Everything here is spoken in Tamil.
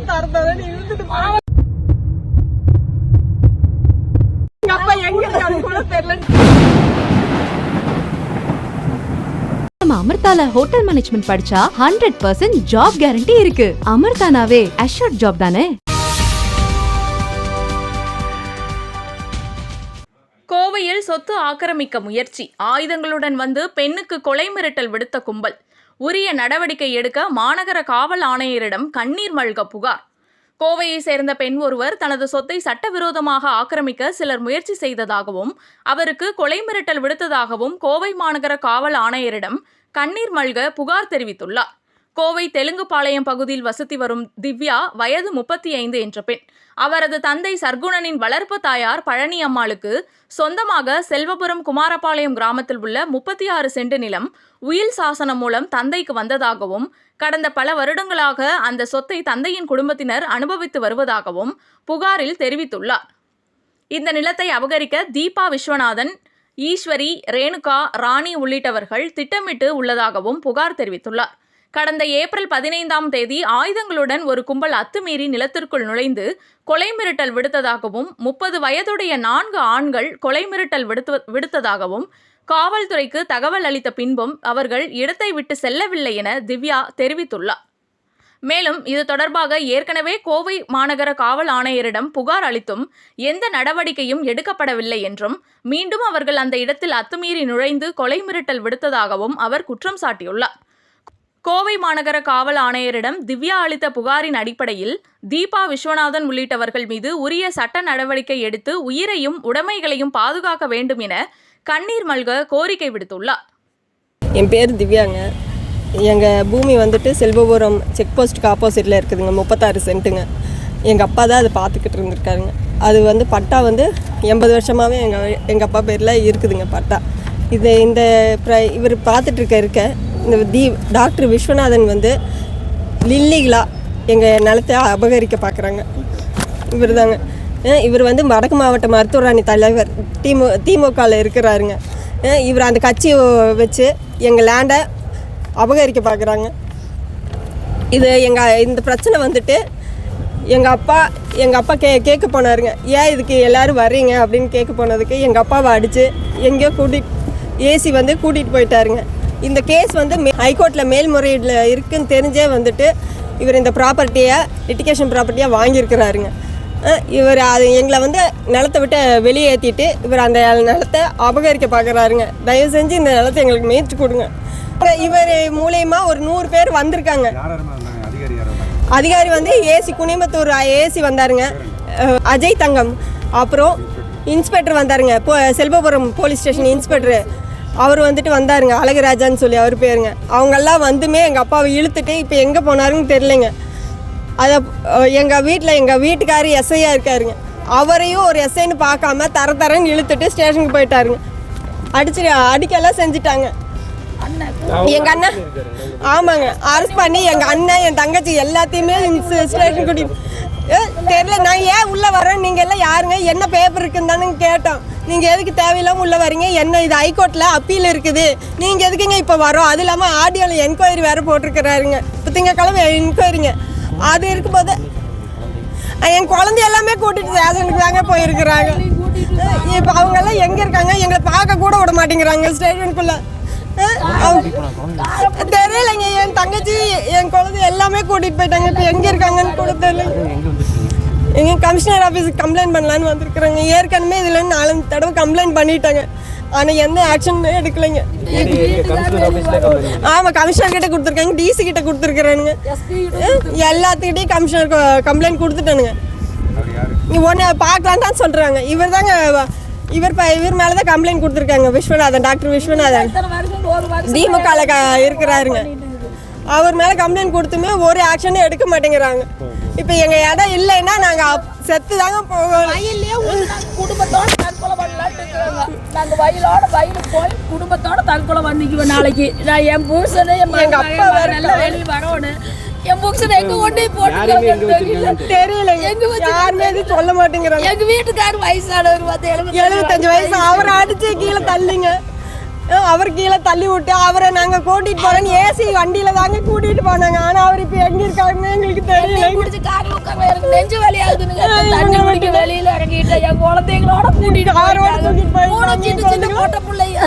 தரதான் இழுத்துட்டு அப்பா எங்க இருக்காரு கூட தெரியல. நம்ம அமிர்தால ஹோட்டல் மேனேஜ்மெண்ட் படிச்சா 100% ஜாப் கேரண்டி இருக்கு. அமிர்தானாவே அஷ்யூர்ட் ஜாப் தானே. கோவையில் சொத்து ஆக்கிரமிக்க முயற்சி, ஆயுதங்களுடன் வந்து பெண்ணுக்கு கொலை மிரட்டல் விடுத்த கும்பல். உரிய நடவடிக்கை எடுக்க மாநகர காவல் ஆணையரிடம் கண்ணீர் மல்க புகார். கோவையை சேர்ந்த பெண் ஒருவர் தனது சொத்தை சட்டவிரோதமாக ஆக்கிரமிக்க சிலர் முயற்சி செய்ததாகவும் அவருக்கு கொலை மிரட்டல் விடுத்ததாகவும் கோவை மாநகர காவல் ஆணையரிடம் கண்ணீர் மல்க புகார் தெரிவித்துள்ளார். கோவை தெலுங்குபாளையம் பகுதியில் வசித்து வரும் திவ்யா வயது 35 என்ற பெண். அவரது தந்தை சர்க்குணனின் வளர்ப்பு தாயார் பழனி அம்மாளுக்கு சொந்தமாக செல்வபுரம் குமாரபாளையம் கிராமத்தில் உள்ள 36 சென்ட் நிலம் உயில் சாசனம் மூலம் தந்தைக்கு வந்ததாகவும் கடந்த பல வருடங்களாக அந்த சொத்தை தந்தையின் குடும்பத்தினர் அனுபவித்து வருவதாகவும் புகாரில் தெரிவித்துள்ளார். இந்த நிலத்தை அபகரிக்க தீபா விஸ்வநாதன், ஈஸ்வரி, ரேணுகா, ராணி உள்ளிட்டவர்கள் திட்டமிட்டு உள்ளதாகவும் புகார் தெரிவித்துள்ளார். கடந்த ஏப்ரல் 15ஆம் தேதி ஆயுதங்களுடன் ஒரு கும்பல் அத்துமீறி நிலத்திற்குள் நுழைந்து கொலை மிரட்டல் விடுத்ததாகவும் 30 வயதுடைய 4 ஆண்கள் கொலை மிரட்டல் விடுத்ததாகவும் காவல்துறைக்கு தகவல் அளித்த பின்பும் அவர்கள் இடத்தை விட்டு செல்லவில்லை என திவ்யா தெரிவித்துள்ளார். மேலும் இது தொடர்பாக ஏற்கனவே கோவை மாநகர காவல் ஆணையரிடம் புகார் அளித்தும் எந்த நடவடிக்கையும் எடுக்கப்படவில்லை என்றும் மீண்டும் அவர்கள் அந்த இடத்தில் அத்துமீறி நுழைந்து கொலை மிரட்டல் விடுத்ததாகவும் அவர் குற்றம் சாட்டியுள்ளார். கோவை மாநகர காவல் ஆணையரிடம் திவ்யா அளித்த புகாரின் அடிப்படையில் தீபா விஸ்வநாதன் உள்ளிட்டவர்கள் மீது உரிய சட்ட நடவடிக்கை எடுத்து உயிரையும் உடைமைகளையும் பாதுகாக்க வேண்டும் என கண்ணீர் மல்க கோரிக்கை விடுத்துள்ளார். என் பேர் திவ்யாங்க. எங்கள் பூமி வந்துட்டு செல்வபுரம் செக் போஸ்ட்டுக்கு ஆப்போசிட்டில் இருக்குதுங்க. 36 சென்ட்டுங்க. எங்கள் அப்பா தான் அதை பார்த்துக்கிட்டு இருந்திருக்காருங்க. அது வந்து பட்டா வந்து 80 வருஷமாகவே எங்கள் அப்பா பேரில் இருக்குதுங்க பட்டா. இவர் பார்த்துட்டு இருக்க இந்த டாக்டர் விஸ்வநாதன் வந்து லில்லிகளா எங்கள் நிலத்தை அபகரிக்க பார்க்குறாங்க. இவர் தாங்க. இவர் வந்து வடக்கு மாவட்ட மருத்துவர் அணி தலைவர், திமுகவில் இருக்கிறாருங்க. இவர் அந்த கட்சியை வச்சு எங்கள் லேண்டை அபகரிக்க பார்க்குறாங்க. இந்த பிரச்சனை வந்துட்டு எங்கள் அப்பா கேட்க போனாருங்க. ஏன் இதுக்கு எல்லோரும் வர்றீங்க அப்படின்னு கேட்க போனதுக்கு எங்கள் அப்பாவை அடித்து எங்கேயோ ஏசி வந்து கூட்டிகிட்டு போயிட்டாருங்க. இந்த கேஸ் வந்து ஹைகோர்ட்டில் மேல்முறையீடில் இருக்குன்னு தெரிஞ்சே வந்துட்டு இவர் இந்த ப்ராப்பர்ட்டியை லிட்டிகேஷன் ப்ராப்பர்ட்டியாக வாங்கியிருக்கிறாருங்க. இவர் அது எங்களை வந்து நிலத்தை விட்டு வெளியேற்றிட்டு இவர் அந்த நிலத்தை அபகரிக்க பார்க்குறாருங்க. தயவு செஞ்சு இந்த நிலத்தை எங்களுக்கு மீட்டு கொடுங்க. இவர் மூலயமா ஒரு 100 பேர் வந்திருக்காங்க. அதிகாரி வந்து ஏசி குனிமத்தூர் ஏசி வந்தாருங்க, அஜய் தங்கம். அப்புறம் இன்ஸ்பெக்டர் வந்தாருங்க, செல்வபுரம் போலீஸ் ஸ்டேஷன் இன்ஸ்பெக்டர். அவர் வந்துட்டு வந்தாருங்க, அழகுராஜான்னு சொல்லி அவர் பேருங்க. அவங்கெல்லாம் வந்துமே எங்கள் அப்பாவை இழுத்துட்டு இப்போ எங்கே போனாருன்னு தெரிலங்க. அதை எங்கள் வீட்டுக்காரர் எஸ்ஐயாக இருக்காருங்க. அவரையும் ஒரு எஸ்ஐன்னு பார்க்காம தரன்னு இழுத்துட்டு ஸ்டேஷனுக்கு போயிட்டாருங்க. அடிக்கெல்லாம் செஞ்சுட்டாங்க. எங்கள் அண்ணன் ஆமாங்க அரெஸ்ட் பண்ணி எங்கள் அண்ணன் என் தங்கச்சி எல்லாத்தையுமே ஸ்டேஷன் கூட்டிட்டு தெரியல. நான் ஏன் உள்ளே வரேன், நீங்கள் எல்லாம் யாருங்க, என்ன பேப்பர் இருக்குன்னு தானே கேட்டோம். நீங்கள் எதுக்கு தேவையில்லாமல் உள்ளே வரீங்க, என்ன இது ஹைகோர்ட்டில் அப்பீல் இருக்குது, நீங்கள் எதுக்குங்க இப்போ வரோம். அது இல்லாமல் ஆடியோவில் என்கொயரி வேறு போட்டிருக்கிறாருங்க. இப்போ திங்கக்கிழமை என்கொயரிங்க. அது இருக்கும்போது என் குழந்தை எல்லாமே கூட்டிகிட்டு ஸ்டேஷனுக்கு தாங்க போயிருக்கிறாங்க. இப்போ அவங்கெல்லாம் எங்கே இருக்காங்க, எங்களை பார்க்க கூட விட மாட்டேங்கிறாங்க ஸ்டேஷனுக்குள்ளே. தெரியலைங்க, என் தங்கச்சி என் குழந்தை எல்லாமே கூட்டிகிட்டு போயிட்டாங்க. இப்போ எங்கே இருக்காங்கன்னு கூட தெரியல. எங்க கமிஷனர் ஆஃபீஸுக்கு கம்ப்ளைண்ட் பண்ணலான்னு வந்திருக்கிறாங்க. ஏற்கனவே இதில் 4 தடவை கம்ப்ளைண்ட் பண்ணிட்டாங்க. ஆனால் எந்த ஆக்ஷனுமே எடுக்கலைங்க. ஆமாம், கமிஷனர் கிட்ட கொடுத்துருக்காங்க, டிசி கிட்ட கொடுத்துருக்குறானுங்க, எல்லாத்துக்கிட்டையும் கமிஷனர் கம்ப்ளைண்ட் கொடுத்துட்டானுங்க. ஒன்று பார்க்கலான்னு தான் சொல்கிறாங்க. இவர் மேலே தான் கம்ப்ளைண்ட் கொடுத்துருக்காங்க. விஸ்வநாதன், டாக்டர் விஸ்வநாதன் திமுகவில் இருக்கிறாருங்க. அவர் மேலே கம்ப்ளைண்ட் கொடுத்துமே ஒரு ஆக்ஷனும் எடுக்க மாட்டேங்கிறாங்க. இப்போ எங்கள் இடம் இல்லைன்னா நாங்கள் செத்து தாங்க போவோம். குடும்பத்தோட தற்கொலை பண்ணலான்னு இருக்கிறாங்க. நாங்கள் வயலுக்கு போய் குடும்பத்தோட தற்கொலை பண்ணிக்குவோம். நாளைக்கு நான் என் புருஷனே எங்கள் அப்பா வேற எல்லாம் வெளியே வரணும். என் புருஷனை எங்க கொண்டு போட்டு தெரியல, யாருமே எதுவும் சொல்ல மாட்டேங்கிறாங்க. எங்க வீட்டுக்காரர் வயசானவர் 75 வயசு. அவரை அடிச்சு கீழே தள்ளிங்க, அவர் கீழே தள்ளி விட்டு அவரை நாங்கள் கூட்டிட்டு போறோன்னு ஏசி வண்டியில தாங்க கூட்டிட்டு போனாங்க. ஆனா அவர் இப்ப எங்க இருக்காருன்னு எங்களுக்கு தெரியல. முடியாதுன்னு தண்ணி குடிக்க வெளியில இறங்கிட்டு என் குழந்தைங்களோட கூட்டிட்டு போயிட்டாங்க. 3 சின்ன சின்ன போட்ட பிள்ளைங்க